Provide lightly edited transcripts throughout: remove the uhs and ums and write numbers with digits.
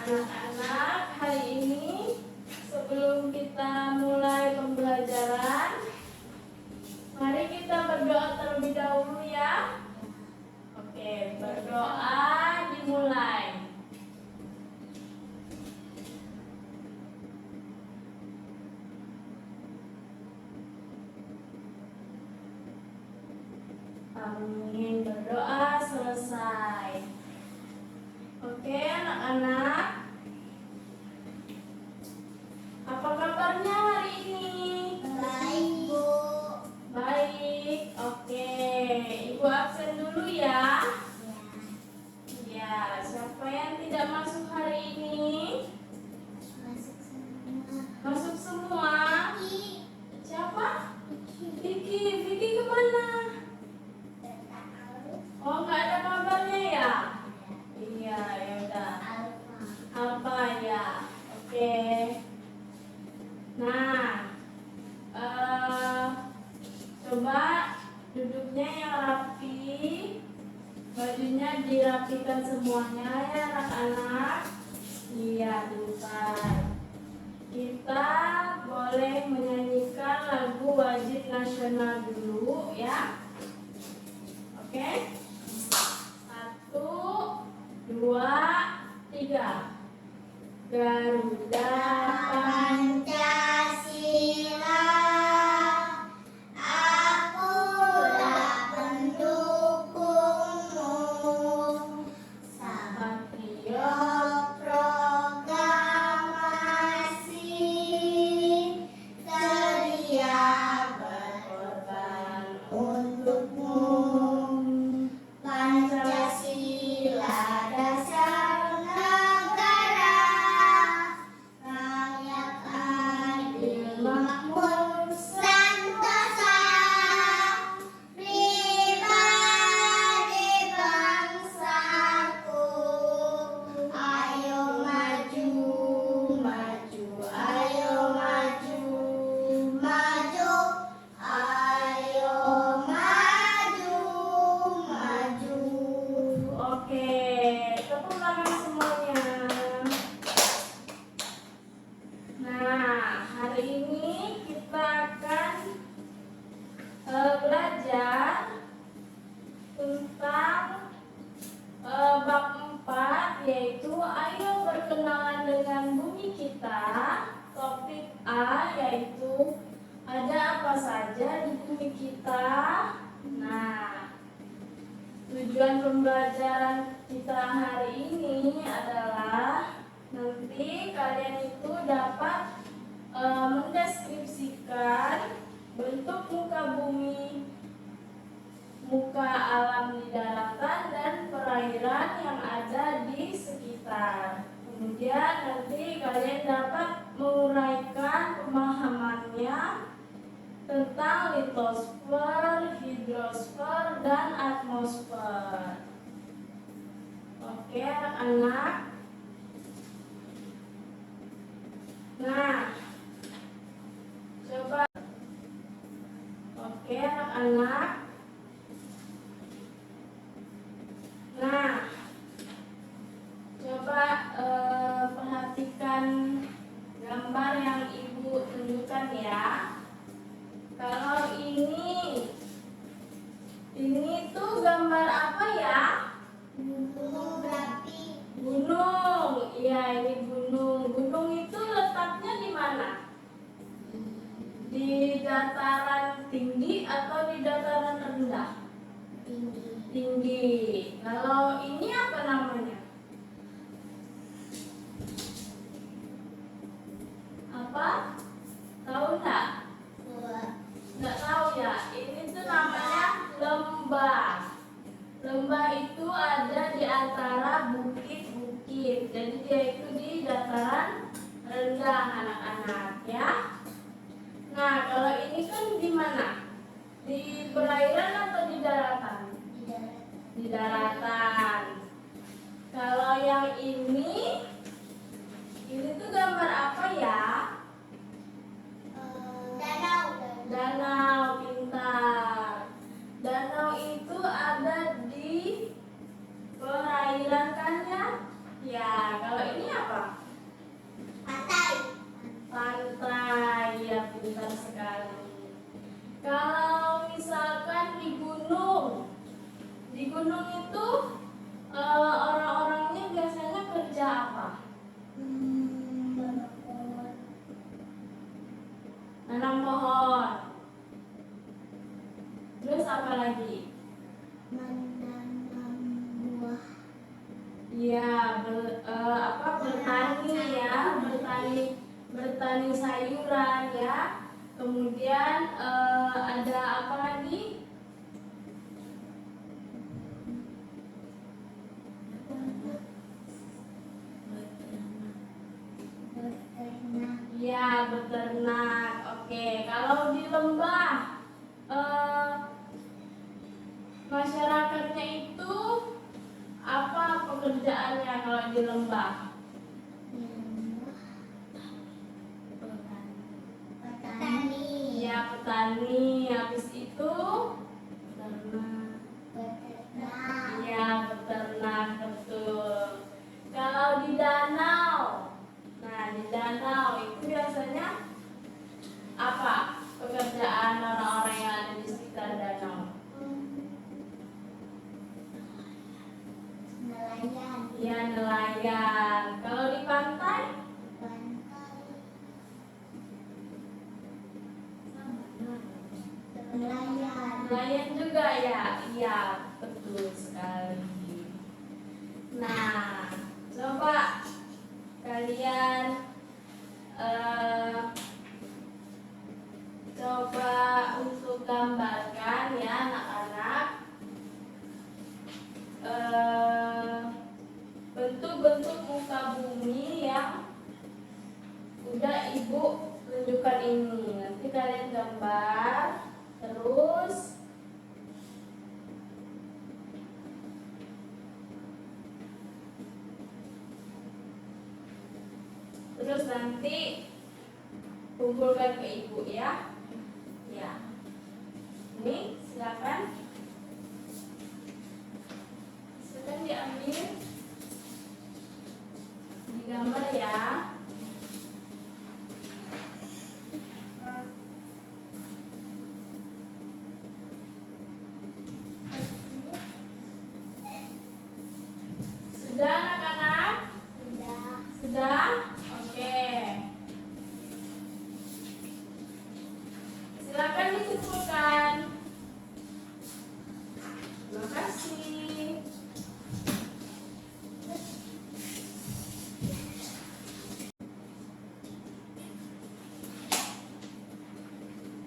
Anak-anak, hari ini sebelum kita mulai pembelajaran, mari kita berdoa terlebih dahulu ya. Oke, berdoa dimulai. Amin, berdoa selesai. Oke, anak-anak, apa kabarnya hari ini? Baik, Bu. Baik, oke. Ibu absen dulu ya. Ya, siapa yang tidak masuk hari ini? Masuk semua. Masuk semua. Iki. Siapa? Vicky. Vicky kemana? Oh, nggak ada kabarnya ya? Iya, ya udah. Apa ya? Oke. Nah, coba duduknya yang rapi, bajunya dirapikan semuanya ya anak-anak. Iya, depan. Kita boleh menyanyikan lagu wajib nasional dulu ya. Oke? 1, 2, 3. Garuda Pancasila, akulah pendukungmu. Patriot proklamasi, sedia berkorban untukmu. Pancasila dasar negara, rakyat adil makmur sentosa, pribadi bangsaku. Ayo maju, maju, ayo maju, maju, ayo maju, maju. Oke, tepuk tangan semuanya. Nah, hari ini kita akan belajar tentang bab 4, yaitu ayo berkenalan dengan bumi kita. Topik A yaitu ada apa saja di bumi kita. Nah, tujuan pembelajaran kita hari ini adalah nanti kalian itu dapat mendeskripsikan bentuk muka bumi, muka alam di daratan dan perairan yang ada di sekitar. Kemudian nanti kalian dapat menguraikan pemahamannya tentang litosfer, hidrosfer, dan atmosfer. Oke, anak-anak. Nah, coba. Oke, anak-anak. Nah, coba perhatikan gambar yang Ibu tunjukkan ya. Kalau ini tuh gambar apa ya? Gunung berapi. Gunung. Iya, ini gunung. Gunung itu letaknya di mana? Di dataran tinggi atau di dataran rendah? Tinggi. Tinggi. Kalau ini apa namanya? Apa? Tahu nggak? Nggak tahu ya. Ini tuh namanya lembah. Lembah itu ada di antara bukit-bukit. Jadi dia itu di dataran rendah anak-anak ya. Nah, kalau ini kan di mana? Di perairan atau di daratan? Di daratan. Kalau yang ini tuh gambar apa ya? Danau. Danau, pintar. Danau itu ada di perairan kan ya? Ya, kalau ini apa? petani sayuran ya. Kemudian ada apa lagi? Ya, beternak. Oke, kalau di lembah masyarakatnya itu apa pekerjaannya kalau di lembah? Petani. Ya, petani. Habis itu Beternak. ya, beternak, betul. Kalau di danau, nah di danau itu biasanya apa pekerjaan orang-orang yang ada di sekitar danau? Nelayan. Ya, nelayan. Kalau di pantai? Nelayan. Nelayan juga ya? Iya, betul sekali. Nah, coba kalian coba untuk gambarkan ya anak-anak bentuk-bentuk muka bumi yang udah ibu tunjukkan ini. Nanti kalian gambar terus nanti kumpulkan ke ibu ya. Ya, ini silakan diambil, digambar ya. Sudah anak-anak? Sudah? Oke. Silakan dikumpulkan. Terima kasih.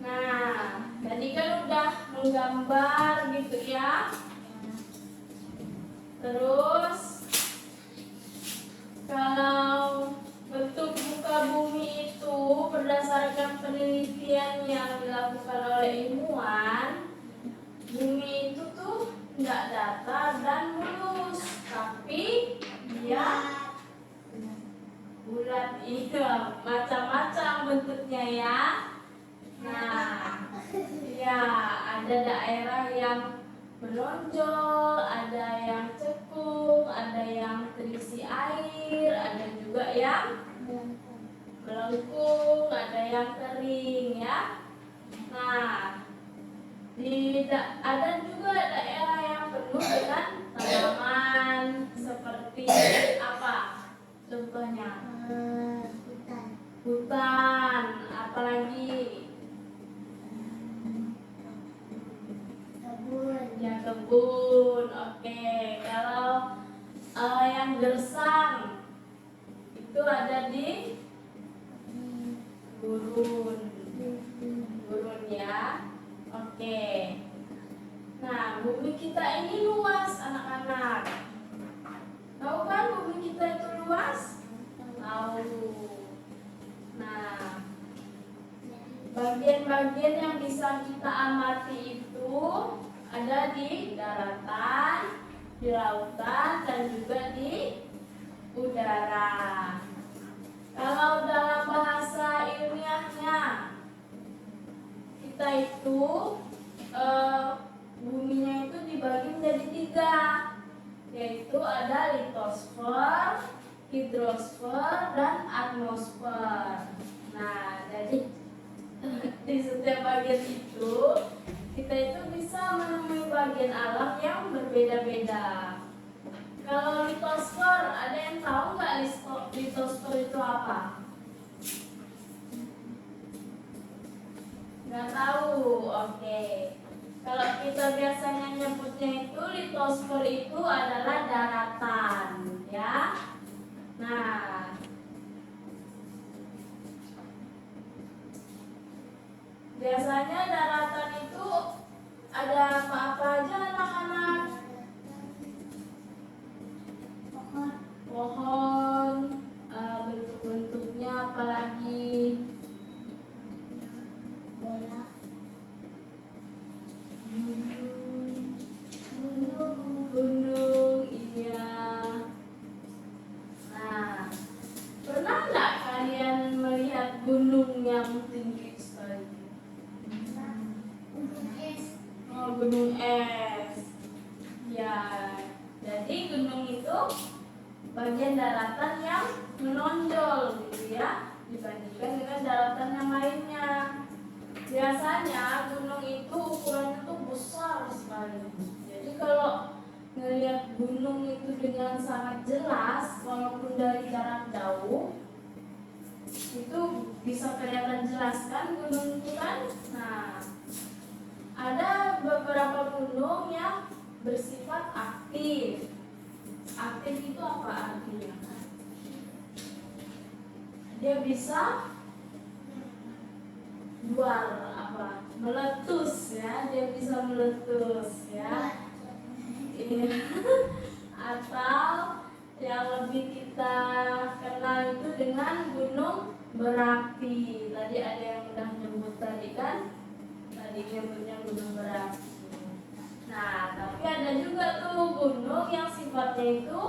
Nah, tadi kan udah menggambar gitu ya. Terus kalau bentuk muka bumi itu berdasarkan penelitian yang dilakukan oleh ilmuwan, bumi itu tuh nggak datar dan mulus, tapi dia bulat. Iya, macam-macam bentuknya ya. Nah, ya ada daerah yang menonjol, ada yang cekung, ada yang terisi air, ada juga yang melengkung, ada yang kering ya. Nah, ada juga daerah yang penuh dengan tanaman seperti apa? Contohnya hutan, apalagi ya kebun. Oke, kalau yang gersang itu ada di gurun ya. Oke. Nah, bumi kita ini luas anak-anak. Tahu kan bumi kita itu luas? Tahu. Nah, bagian-bagian yang bisa kita amati itu ada di daratan, di lautan, dan juga di udara. Kalau dalam bahasa ilmiahnya, kita itu buminya itu dibagi menjadi 3, yaitu ada litosfer, hidrosfer, dan atmosfer. Nah, jadi di setiap bagian itu kita itu bisa menemui bagian alam yang berbeda-beda. Kalau litosfer, ada yang tahu nggak litosfer itu apa? Nggak tahu, oke. Kalau kita biasanya nyebutnya itu litosfer itu adalah daratan, ya. Nah, Biasanya daratan itu ada apa-apa aja anak-anak? Pohon. Pohon, bentuk-bentuknya apalagi? Bola. Gunung, iya. Nah, pernah nggak kalian melihat gunung yang tinggi sekali? Gunung es. Oh, gunung es. Ya, jadi gunung itu bagian daratan yang menonjol gitu ya, dibandingkan dengan daratan yang lainnya. Biasanya gunung itu ukurannya tuh besar sekali. Jadi kalau ngelihat gunung itu dengan sangat jelas, walaupun dari jarak jauh, itu bisa kelihatan jelas kan gunung itu kan. Nah, ada beberapa gunung yang bersifat aktif. Aktif itu apa artinya? Dia bisa meletus ya, dia bisa meletus ya. Iya. Atau yang lebih kita kenal itu dengan gunung berapi. Tadi ada yang udah nyebut tadi kan, tadi nyebutnya gunung berapi. Nah, tapi ada juga tuh gunung yang sifatnya itu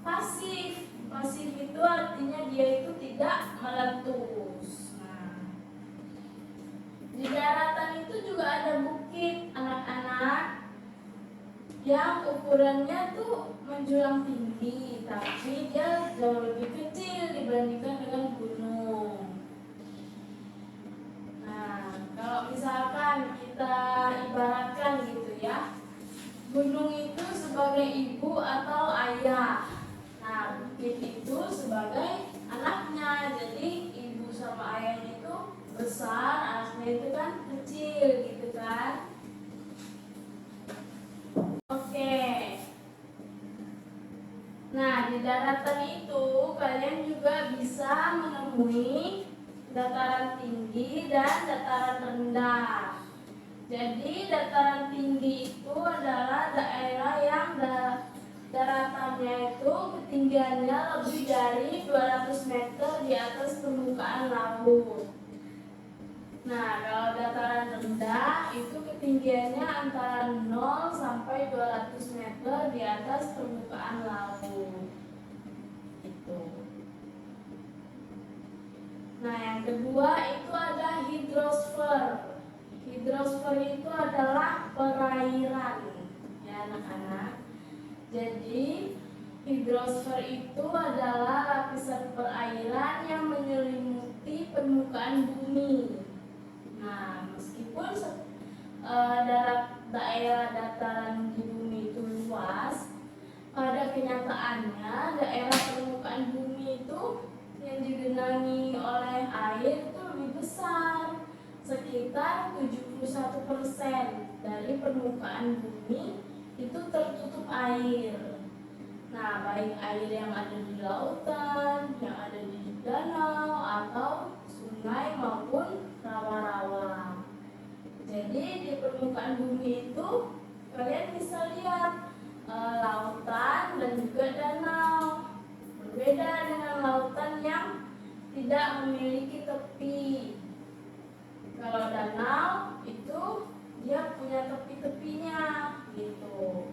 pasif. Pasif itu artinya dia itu tidak meletus. Di daratan itu juga ada bukit anak-anak yang ukurannya tuh menjulang tinggi, tapi dia jauh lebih kecil dibandingkan dengan gunung. Nah, kalau misalkan kita ibaratkan gitu ya, gunung itu sebagai ibu atau ayah. Nah, bukit itu sebagai anaknya. Jadi ibu sama ayahnya itu besar, anaknya itu kan kecil gitu kan. Oke. Nah, di daratan itu kalian juga bisa menemui dataran tinggi dan dataran rendah. Jadi dataran tinggi itu adalah daerah yang daratannya itu ketinggiannya lebih dari 200 meter di atas permukaan laut. Nah, kalau dataran rendah itu ketinggiannya antara 0 sampai 200 meter di atas permukaan laut. Gitu. Nah, yang kedua itu ada hidrosfer. Hidrosfer itu adalah perairan, ya anak-anak. Jadi hidrosfer itu adalah lapisan perairan yang menyelimuti permukaan bumi. Nah, meskipun daerah dataran di bumi itu luas, pada kenyataannya daerah permukaan bumi itu yang digenangi oleh air itu lebih besar, sekitar 71% dari permukaan bumi itu tertutup air. Nah, baik air yang ada di lautan, yang ada di danau atau sungai maupun rawa-rawa. Jadi di permukaan bumi itu kalian bisa lihat lautan dan juga danau. Berbeda dengan lautan yang tidak memiliki tepi. Kalau danau itu dia punya tepi-tepinya gitu.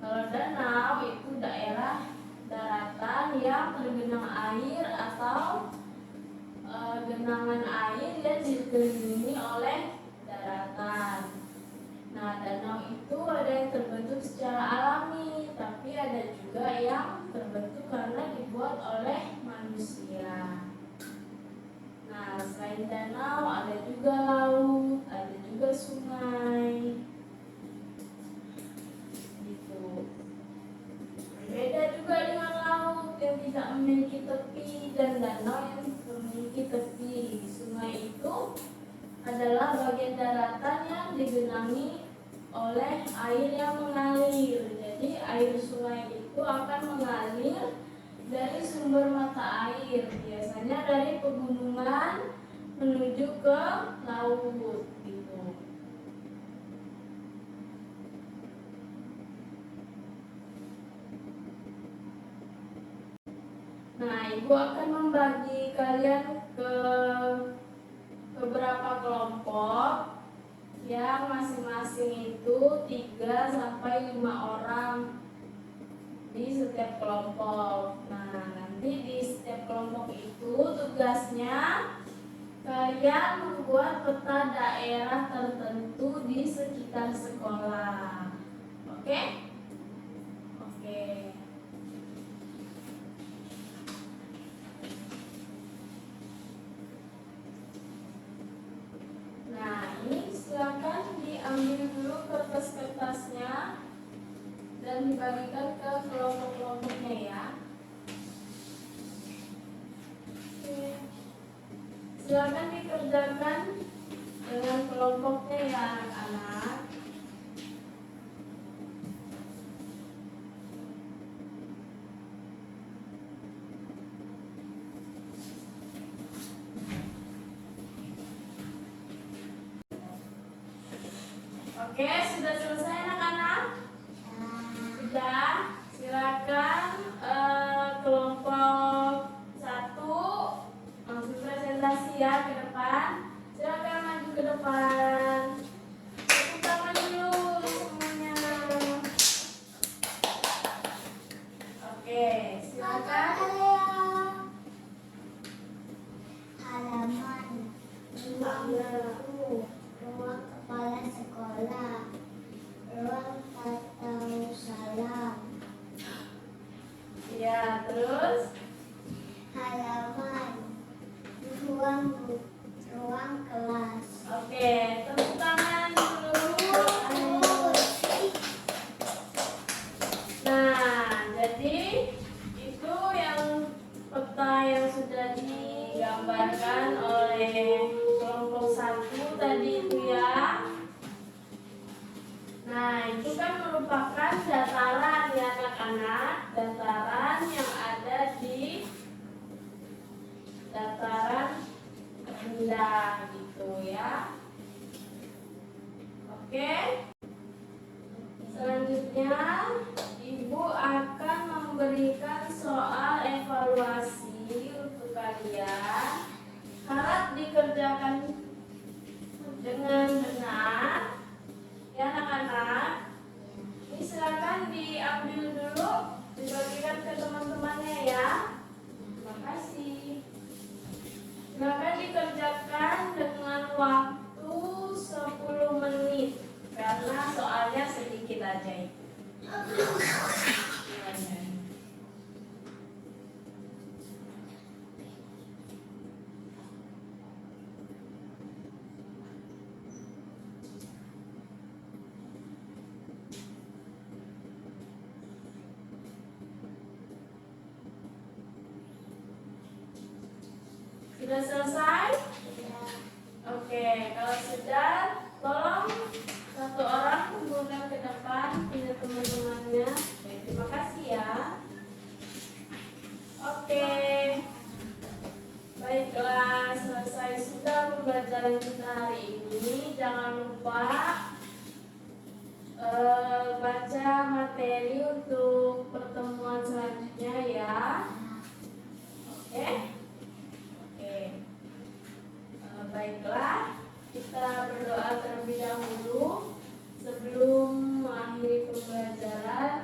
Kalau danau itu daerah daratan yang tergenang air atau genangan air yang dikelilingi oleh daratan. Nah, danau itu ada yang terbentuk secara alami, tapi ada juga yang terbentuk karena dibuat oleh manusia. Nah, selain danau ada juga laut, ada juga sungai. Gitu. Berbeda juga dengan laut yang tidak memiliki tepi dan danau yang memiliki tepi. Sungai itu adalah bagian daratan yang digenangi oleh air yang mengalir. Jadi air sungai itu akan mengalir dari sumber mata air, biasanya dari pegunungan menuju ke laut gitu. Nah, ibu akan membagi kalian ke beberapa kelompok yang masing-masing itu 3 sampai 5 orang di setiap kelompok. Nah, nanti di setiap kelompok itu tugasnya kalian membuat peta daerah tertentu di sekitar sekolah. Oke? Oke. Nah, ini silakan diambil dulu kertas-kertasnya dan dibagikan ke kelompok-kelompoknya ya. Oke. Silakan dikerjakan dengan kelompoknya ya anak-anak. Oke, sudah selesai anak-anak? Sudah, silakan kelompok 1 langsung presentasi ya ke depan. Silakan maju ke depan. Tepuk tangan dulu semuanya. Oke, silakan. Halaman ruang guru, ruang kepala sekolah, ruang tata salam, Ya, terus halaman ruang kelas. oke, tepuk tangan dulu. Nah, jadi itu yang peta yang sudah digambarkan oleh kelompok 1 tadi itu ya. Nah, itu kan merupakan dataran ya anak-anak, dataran yang ada di dataran rendah gitu ya. Oke. Selanjutnya, Ibu akan memberikan soal evaluasi untuk kalian. Harap dikerjakan dengan benar ya anak-anak. Ini silakan diambil dulu, dibagikan ke teman-temannya ya. Terima kasih. Silakan dikerjakan dengan waktu 10 menit karena soalnya sedikit aja itu. Sudah selesai? Oke, kalau sudah, tolong satu orang kumpulkan ke depan punya teman-temannya. Oke, terima kasih ya. Oke, baiklah, selesai sudah pembelajaran kita hari ini. Jangan lupa baca materi untuk pertemuan selanjutnya ya. Oke. Baiklah, kita berdoa terlebih dahulu sebelum mengakhiri pembelajaran.